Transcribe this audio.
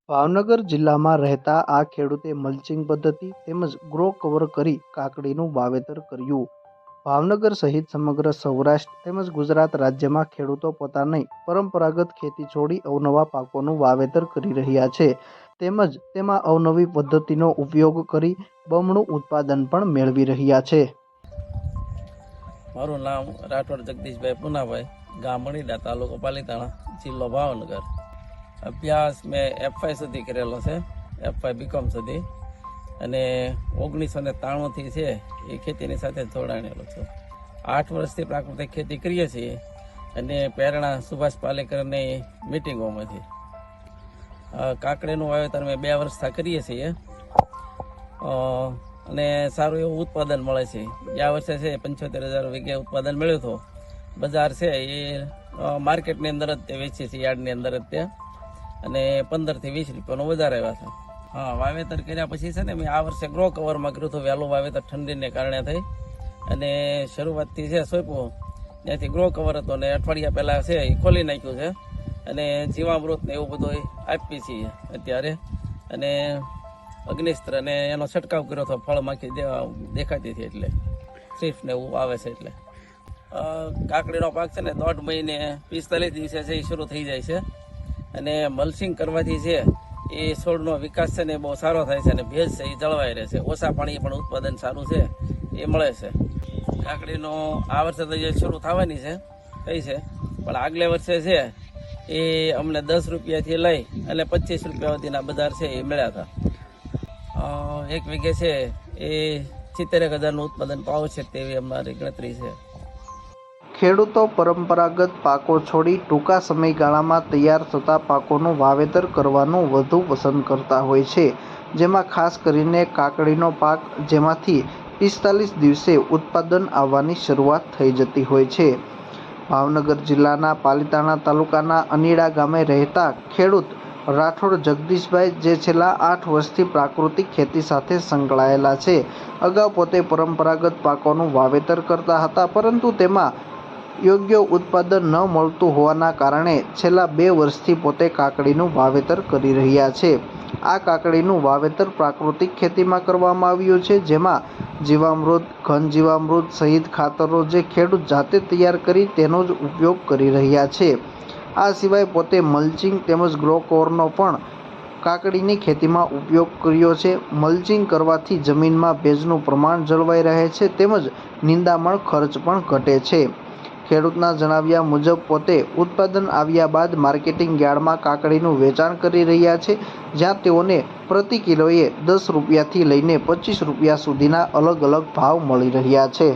ભાવનગર જિલ્લામાં રહેતા આ ખેડૂતે મલ્ચિંગ પદ્ધતિ તેમજ ગ્રો કવર કરી કાકડીનું વાવેતર કર્યું. ભાવનગર સહિત સમગ્ર સૌરાષ્ટ્ર તેમજ ગુજરાત રાજ્યમાં ખેડૂતો પોતાની પરંપરાગત ખેતી છોડી અવનવા પાકોનું વાવેતર કરી રહ્યા છે તેમજ તેમાં અવનવી પદ્ધતિનો ઉપયોગ કરી બમણું ઉત્પાદન પણ મેળવી રહ્યા છે. મારું નામ રાઠોડ જગદીશભાઈ પુનાભાઈ, ગામ મણીડા, તાલુકો પાલીતાણા, જિલ્લો ભાવનગર. અભ્યાસ મેં F5 સુધી કરેલો છે, F5 BCom સુધી, અને 1993થી છે એ ખેતીની સાથે જોડાયેલો છું. 8 વર્ષથી પ્રાકૃતિક ખેતી કરીએ છીએ અને પ્રેરણા સુભાષ પાલેકરની મિટિંગોમાંથી. કાકડીનું વાવેતર મેં 2 વર્ષથી કરીએ છીએ અને સારું એવું ઉત્પાદન મળે છે. ગયા વર્ષે છે 75,000 વીઘે ઉત્પાદન મળ્યું હતું. બજાર છે એ માર્કેટની અંદર જ તે વેચીએ છીએ, યાર્ડની અંદર જ તે, અને 15 થી 20 રૂપિયાનો વધારે આવ્યા છે. હા, વાવેતર કર્યા પછી છે ને મેં આ વર્ષે ગ્રો કવરમાં કર્યું હતું. વહેલું વાવેતર ઠંડીને કારણે થઈ અને શરૂઆતથી છે સોંપ્યું ત્યાંથી ગ્રો કવર હતો ને અઠવાડિયા પહેલાં છે એ ખોલી નાખ્યું છે અને જીવામૃત ને એવું બધું આપીએ છીએ અત્યારે. અને અગ્નિસ્ત્ર ને એનો છંટકાવ કર્યો હતો, ફળમાખી દેખાતી હતી એટલે સ્ટ્રીફ ને એવું આવે છે. એટલે કાકડીનો પાક છે ને 1.5 મહિને 45 દિવસે છે એ શરૂ થઈ જાય છે અને મલ્ચિંગ કરવાથી છે એ છોડનો વિકાસ છે ને બહુ સારો થાય છે અને ભેજ છે એ જળવાઈ રહે છે. ઓછા પાણી પણ ઉત્પાદન સારું છે એ મળે છે. કાકડીનો આ વર્ષે તો જે શરૂ થવાની છે કઈ છે, પણ આગલે વર્ષે છે એ અમને 10 રૂપિયાથી લઈ અને 25 રૂપિયા સુધીના બજાર છે એ મળ્યા હતા. 1 વીઘે છે એ 70,000નું ઉત્પાદન પાવ છે તેવી અમારી ગણતરી છે. ખેડૂતો પરંપરાગત પાકો છોડી ટૂંકા સમયગાળામાં તૈયાર થતા પાકોનું વાવેતર કરવાનું વધુ પસંદ કરતા હોય છે, જેમાં ખાસ કરીને કાકડીનો પાક, જેમાંથી 45 દિવસે ઉત્પાદન આવવાની શરૂઆત થઈ જતી હોય છે. ભાવનગર જિલ્લાના પાલીતાણા તાલુકાના અનીડા ગામે રહેતા ખેડૂત રાઠોડ જગદીશભાઈ, જે છેલ્લા 8 વર્ષથી પ્રાકૃતિક ખેતી સાથે સંકળાયેલા છે, અગાઉ પોતે પરંપરાગત પાકોનું વાવેતર કરતા હતા, પરંતુ તેમાં યોગ્ય ઉત્પાદન ન મળતું હોવાના કારણે છેલ્લા 2 વર્ષથી પોતે કાકડીનું વાવેતર કરી રહ્યા છે. આ કાકડીનું વાવેતર પ્રાકૃતિક ખેતીમાં કરવામાં આવ્યું છે, જેમાં જીવામૃત, ઘન જીવામૃત સહિત ખાતરો જે ખેડૂત જાતે તૈયાર કરી તેનો જ ઉપયોગ કરી રહ્યા છે. આ સિવાય પોતે મલ્ચિંગ તેમજ ગ્રો કવરનો પણ કાકડીની ખેતીમાં ઉપયોગ કર્યો છે. મલ્ચિંગ કરવાથી જમીનમાં ભેજનું પ્રમાણ જળવાઈ રહે છે તેમજ નિંદામણ ખર્ચ પણ ઘટે છે. ખેડૂતના જણાવ્યા મુજબ પોતે ઉત્પાદન આવ્યા બાદ માર્કેટિંગ યાર્ડમાં કાકડીનું વેચાણ કરી રહ્યા છે, જ્યાં તેઓને પ્રતિ કિલોએ 10 રૂપિયાથી લઈને 25 રૂપિયા સુધીના અલગ અલગ ભાવ મળી રહ્યા છે.